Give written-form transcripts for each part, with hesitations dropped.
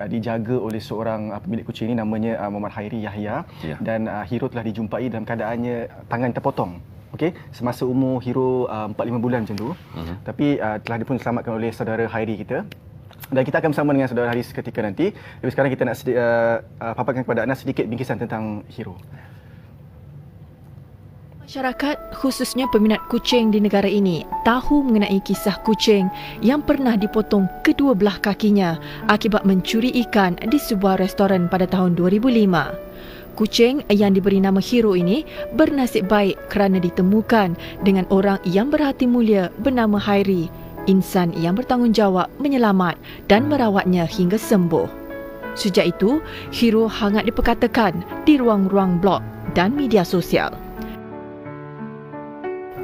dijaga oleh seorang pemilik kucing ini, namanya Muhammad Khairi Yahya. Dan Hero telah dijumpai dalam keadaannya tangan terpotong. Okey, semasa umur Hero 4-5 bulan macam tu. Tapi telah pun diselamatkan oleh saudara Khairi kita. Dan kita akan bersama dengan saudara Khairi seketika nanti. Tapi sekarang kita nak paparkan kepada anda sedikit bingkisan tentang Hero. Masyarakat, khususnya peminat kucing di negara ini, tahu mengenai kisah kucing yang pernah dipotong kedua belah kakinya akibat mencuri ikan di sebuah restoran pada tahun 2005. Kucing yang diberi nama Hero ini bernasib baik kerana ditemukan dengan orang yang berhati mulia bernama Khairi, insan yang bertanggungjawab menyelamat dan merawatnya hingga sembuh. Sejak itu, Hero hangat diperkatakan di ruang-ruang blog dan media sosial.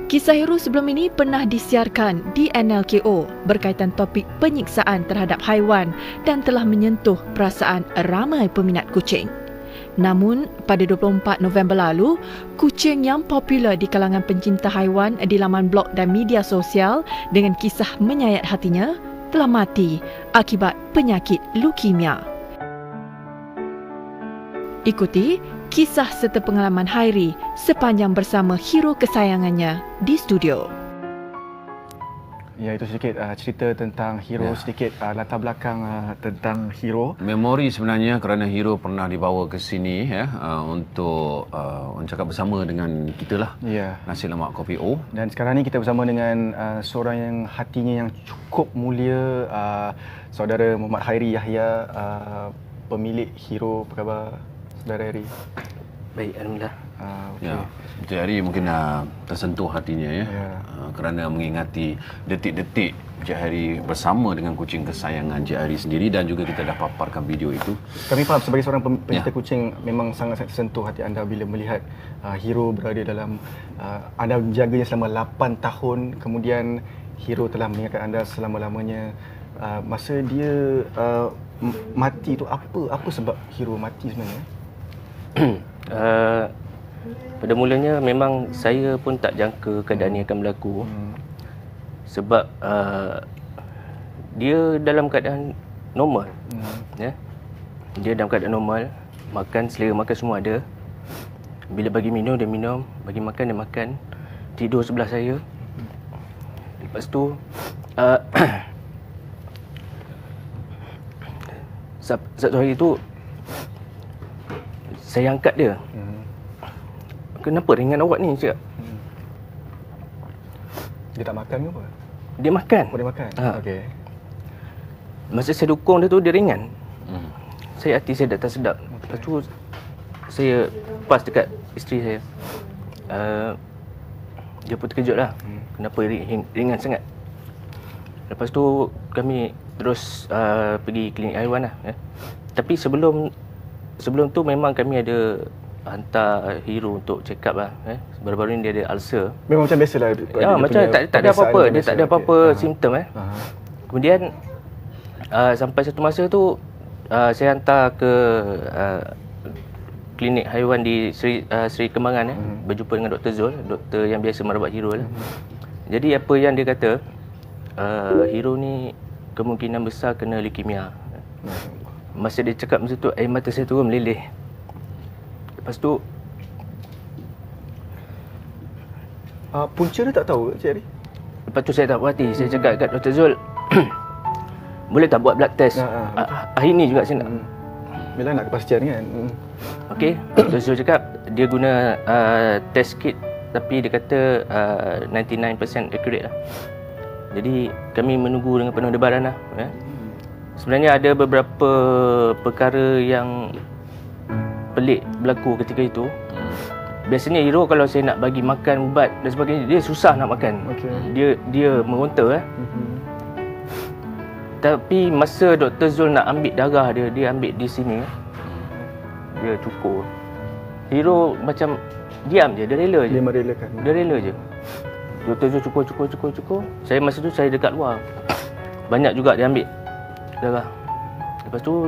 Kisah Hero sebelum ini pernah disiarkan di NLKO berkaitan topik penyiksaan terhadap haiwan dan telah menyentuh perasaan ramai peminat kucing. Namun, pada 24 November lalu, kucing yang popular di kalangan pencinta haiwan di laman blog dan media sosial dengan kisah menyayat hatinya telah mati akibat penyakit leukemia. Ikuti kisah serta pengalaman Khairi sepanjang bersama Hero kesayangannya di studio. Ya, itu sedikit cerita tentang Hero, sedikit latar belakang tentang Hero. Memori sebenarnya kerana Hero pernah dibawa ke sini untuk cakap bersama dengan kita lah. Nasi lemak kopi O. Dan sekarang ni kita bersama dengan seorang yang hatinya yang cukup mulia, saudara Muhammad Khairi Yahya, pemilik Hero. Apa khabar saudara Khairi? Baik, alhamdulillah. Encik Hari mungkin tersentuh hatinya kerana mengingati detik-detik Encik Hari bersama dengan kucing kesayangan Encik Hari sendiri, dan juga kita dah paparkan video itu. Kami faham sebagai seorang pencinta kucing memang sangat tersentuh hati anda bila melihat Hero berada dalam anda menjaganya selama 8 tahun, kemudian Hero telah meninggalkan anda selama-lamanya. Masa dia mati tu, apa sebab Hero mati sebenarnya? Pada mulanya memang saya pun tak jangka keadaan ini akan berlaku. Sebab dia dalam keadaan normal. Dia dalam keadaan normal, makan, selera makan semua ada. Bila bagi minum dia minum, bagi makan dia makan, tidur sebelah saya. Lepas tu satu hari tu saya angkat dia. Kenapa ringan awak ni, cakap? Dia tak makan ke apa? Dia makan. Oh, dia makan? Okey. Masa saya dukung dia tu, dia ringan. Saya hati saya dah tak sedap. Lepas tu saya pas dekat isteri saya. Dia pun terkejut lah. Kenapa ringan sangat. Lepas tu kami terus pergi klinik haiwan lah. Tapi sebelum tu memang kami ada hantar Hero untuk check up lah. Baru-baru ni dia ada ulcer. Memang macam biasalah. Ya, macam tak ada apa-apa. Dia tak ada apa-apa simptom. Kemudian sampai satu masa tu saya hantar ke klinik haiwan di Seri Kembangan. Berjumpa dengan Dr. Zul, doktor yang biasa merawat Hero lah. Jadi apa yang dia kata, Hero ni kemungkinan besar kena leukemia. Masa dia cakap masa tu, air mata saya turun meleleh. Lepas tu punca dia tak tahu, Cik Hari? Lepas tu saya tak puas hati. Saya cakap kat Dr. Zul, boleh tak buat blood test? Hari ni juga saya nak. Bila nak kepastian kan? Okey, Dr. Zul cakap dia guna test kit, tapi dia kata 99% accurate lah. Jadi kami menunggu dengan penuh debaran lah. Sebenarnya ada beberapa perkara yang pelik berlaku ketika itu. Biasanya Hero kalau saya nak bagi makan ubat dan sebagainya, dia susah nak makan. Dia meronta. Tapi masa Dr. Zul nak ambil darah dia ambil di sini. Dia cukur. Hero macam diam je, dia rela je. Dia merelakan. Dia rela je. Dr. Zul cukur. Saya masa tu saya dekat luar. Banyak juga dia ambil darah. Lepas tu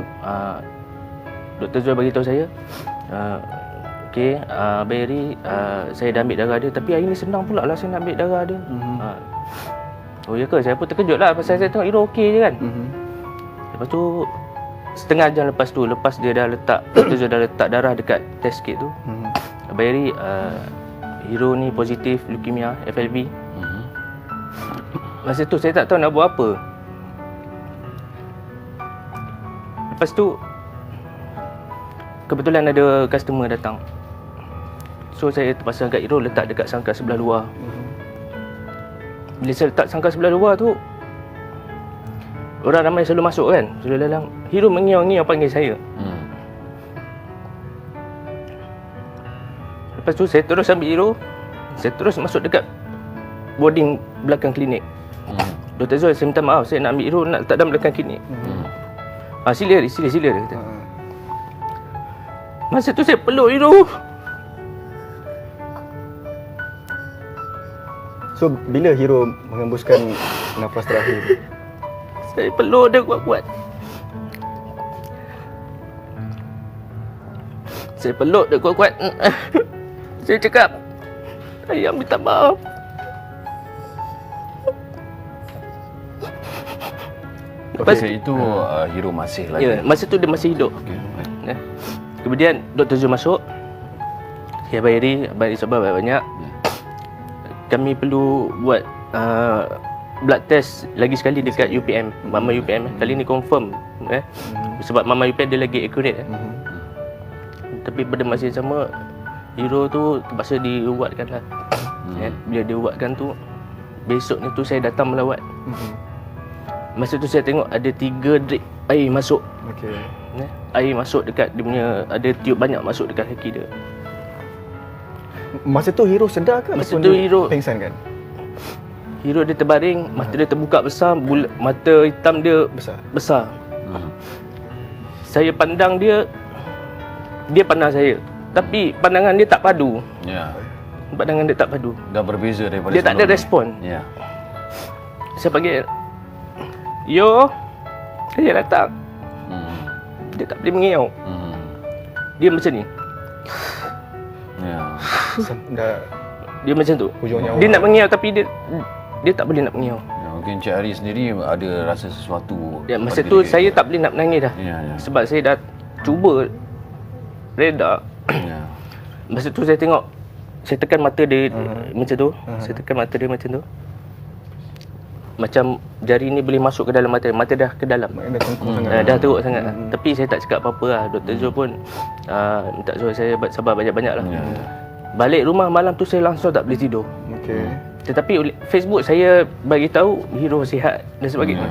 Dr. Zul bagi tahu saya, okey, Barry, saya dah ambil darah dia, tapi hari ni senang pula lah saya nak ambil darah dia. Oh ya ke? Saya pun terkejut lah pasal saya tengok Hero okey je kan. Lepas tu setengah jam lepas dia dah letak darah dekat test kit tu. Abang Heri, Hero ni positif leukemia, FLB. Masa tu saya tak tahu nak buat apa. Lepas tu kebetulan ada customer datang. So saya terpaksa angkat Hero letak dekat sangkar sebelah luar. Bila saya letak sangkar sebelah luar tu, orang ramai selalu masuk kan, selalu dalam. Hero mengiau-ngiau panggil saya. Lepas tu saya terus ambil Hero, saya terus masuk dekat boarding belakang klinik. Dr. Zul, saya minta maaf, saya nak ambil Hero, nak letak dalam belakang klinik. Sila dia kata. Masa tu saya peluk Hero. So bila Hero mengembuskan nafas terakhir? Saya peluk dia kuat-kuat. Saya cakap, saya minta maaf. Lepas itu Hero masih lagi. Ya, masa tu dia masih hidup. Kemudian Dr. Zul masuk. Abang Heri sabar banyak. Kami perlu buat blood test lagi sekali dekat UPM, Mama UPM. Kali ni confirm sebab Mama UPM dia lagi accurate. Tapi pada masa yang sama, Hero tu terpaksa diubatkan lah. Bila diubatkan tu, besok ni tu saya datang melawat. Masa tu saya tengok ada 3 drip air masuk. Air masuk dekat dia punya, ada tiup banyak masuk dekat kaki dia. Masa tu Hero sedar ke? Masa tu Hero pingsan kan? Hero dia terbaring, mata dia terbuka besar, mata hitam dia besar. Saya pandang dia pandang saya. Tapi pandangan dia tak padu. Pandangan dia tak padu. Dah berbeza daripada dia tak ada respon. Saya panggil, "Yo, saya datang." Dia tak boleh mengiau. Dia macam ni. Dia macam tu. Dia nak mengiau tapi dia tak boleh nak mengiau. Mungkin Cik Hari sendiri ada rasa sesuatu. Masa tu saya tak boleh nak menangis dah. Sebab saya dah cuba reda. Masa tu saya tengok, saya tekan mata dia macam tu. Saya tekan mata dia macam tu. Macam jari ni boleh masuk ke dalam mata. Mata dah ke dalam. Dah teruk sangat lah. Tapi saya tak cakap apa-apa lah. Dr. Zul pun minta suruh saya sabar banyak-banyak lah. Balik rumah malam tu saya langsung tak boleh tidur. Tetapi Facebook saya bagi tahu Hero sihat dan sebagainya.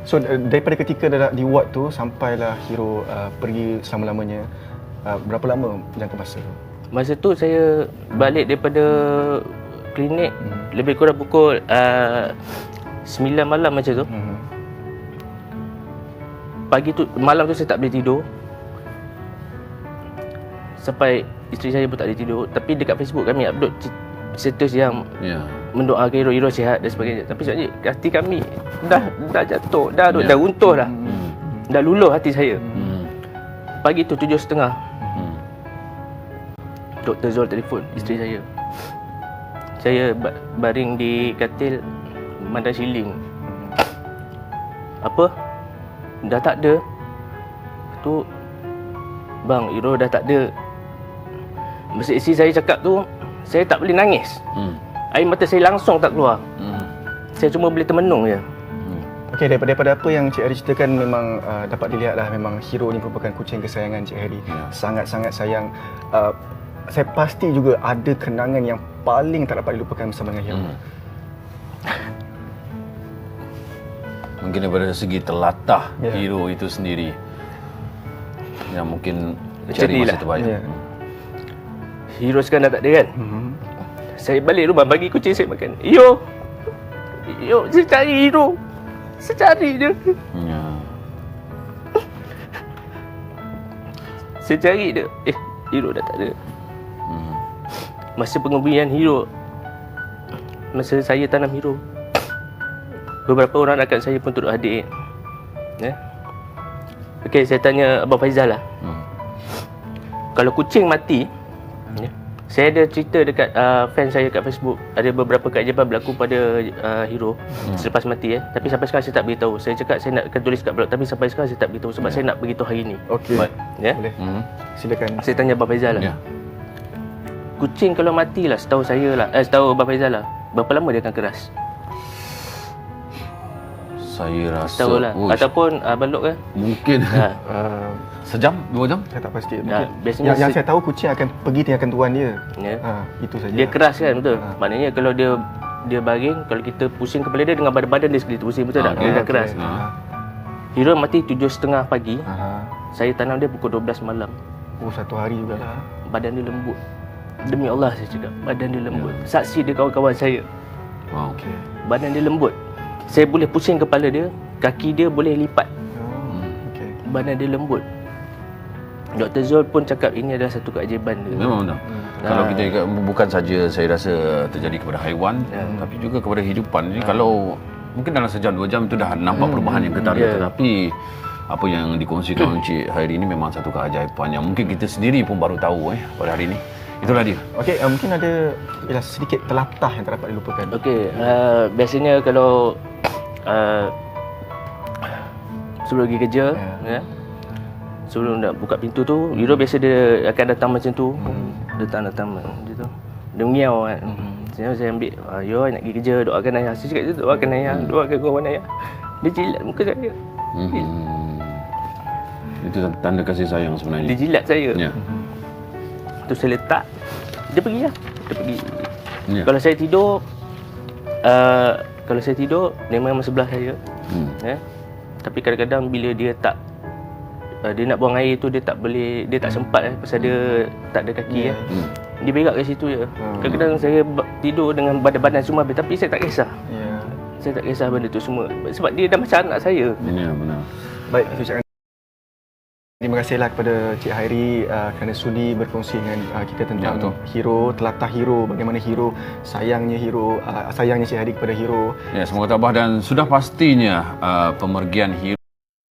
So daripada ketika dah di ward tu sampailah Hero pergi selama-lamanya, berapa lama jangka masa tu? Masa tu saya balik daripada klinik lebih kurang pukul 9 malam macam tu. Pagi tu, malam tu saya tak boleh tidur. Sampai isteri saya pun tak boleh tidur. Tapi dekat Facebook kami upload status yang mendoakan Hero sihat dan sebagainya. Tapi sebenarnya hati kami dah jatuh, dah runtuh dah. Dah luluh hati saya. Pagi tu 7.30 Dr. Zul telefon isteri saya. Saya baring di katil memandang siling. Apa? Dah tak ada. Tu, "Bang, Hero dah tak ada." Masa isteri saya cakap tu, saya tak boleh nangis. Air mata saya langsung tak keluar. Saya cuma boleh termenung je. Okey, daripada apa yang Cik Hari ceritakan memang dapat dilihatlah memang Hero ni merupakan kucing kesayangan Cik Hari. Sangat-sangat sayang. Saya pasti juga ada kenangan yang paling tak dapat dilupakan bersama dengan Hero. Mungkin daripada segi telatah Hero itu sendiri yang mungkin cari masa terbaik. Hero sekarang dah tak ada kan? Saya balik rumah bagi kucing saya makan. Yo, saya cari Hero. Saya cari dia. Saya cari dia. Hero dah tak ada. Masa pengembuian Hero, masa saya tanam Hero, beberapa orang rakan saya pun turut hadir. Okey, saya tanya Abang Faizal lah. Kalau kucing mati, Saya ada cerita dekat fan saya kat Facebook. Ada beberapa keajaiban berlaku pada hero selepas mati Tapi sampai sekarang saya tak beritahu. Saya cakap saya nak tulis kat blog, tapi sampai sekarang saya tak beritahu sebab saya nak beritahu hari ni. Okey. Ya. Boleh. Silakan. Saya tanya Abang Faizal lah. Kucing kalau mati lah, setahu saya lah, setahu Abang Faizal lah, berapa lama dia akan keras? Saya rasa Tahu lah. Ataupun Abang Lok kan? mungkin sejam, 2 jam. Saya tak pasti. Biasanya Yang saya tahu kucing akan pergi tinggalkan tuan dia. Itu saja. Dia keras kan, betul? Maknanya kalau dia baring, kalau kita pusing kepala dia dengan badan-badan dia sekali pusing, betul tak? Dia dah keras. Hero mati 7.30 pagi. Saya tanam dia pukul 12 malam. Oh, 1 hari jugalah. Badan dia lembut. Demi Allah saya cakap, badan dia lembut. Saksi dia kawan-kawan saya. Wow. Okey. Badan dia lembut. Saya boleh pusing kepala dia, kaki dia boleh lipat. Okey. Badan dia lembut. Dr. Zul pun cakap ini adalah satu keajaiban dia. Memang benar. Kalau kita ingat, bukan saja saya rasa terjadi kepada haiwan, tapi juga kepada hidupan. Jadi kalau mungkin dalam sejam 2 jam itu dah nampak perubahan yang ketara. Tetapi apa yang dikongsikan Encik Hairi ini memang satu keajaiban yang mungkin kita sendiri pun baru tahu pada hari ini. Itulah dia. Okey, mungkin ada sedikit telatah yang tak dapat dilupakan. Okey, biasanya kalau sebelum pergi kerja, sebelum nak buka pintu tu, Hero biasa dia akan datang macam tu. Datang macam tu. Dia mengiau kan. Saya ambil, yo nak pergi kerja, doakan ayah. Saya cakap, doakan ayah, doakan kawan ayah. Dia jilat muka saya. Itu tanda kasih sayang sebenarnya. Dia jilat saya. Ya. Tu saya letak, dia pergi lah. Dia pergi. Ya. Kalau saya tidur, dia memang sebelah saya. Tapi kadang-kadang bila dia tak dia nak buang air tu, dia tak boleh, dia tak sempat pasal dia tak ada kaki dia berak kat situ je. Kadang-kadang saya tidur dengan badan-badan semua habis, tapi saya tak kisah. Saya tak kisah benda tu semua sebab dia dah macam anak saya. Ya, benar. Baik, saya ucapkan terima kasihlah kepada Cik Hairi kerana sudi berkongsi dengan kita tentang hero, telatah hero, bagaimana hero, sayangnya Cik Hairi kepada hero. Ya, semoga tabah dan sudah pastinya pemergian hero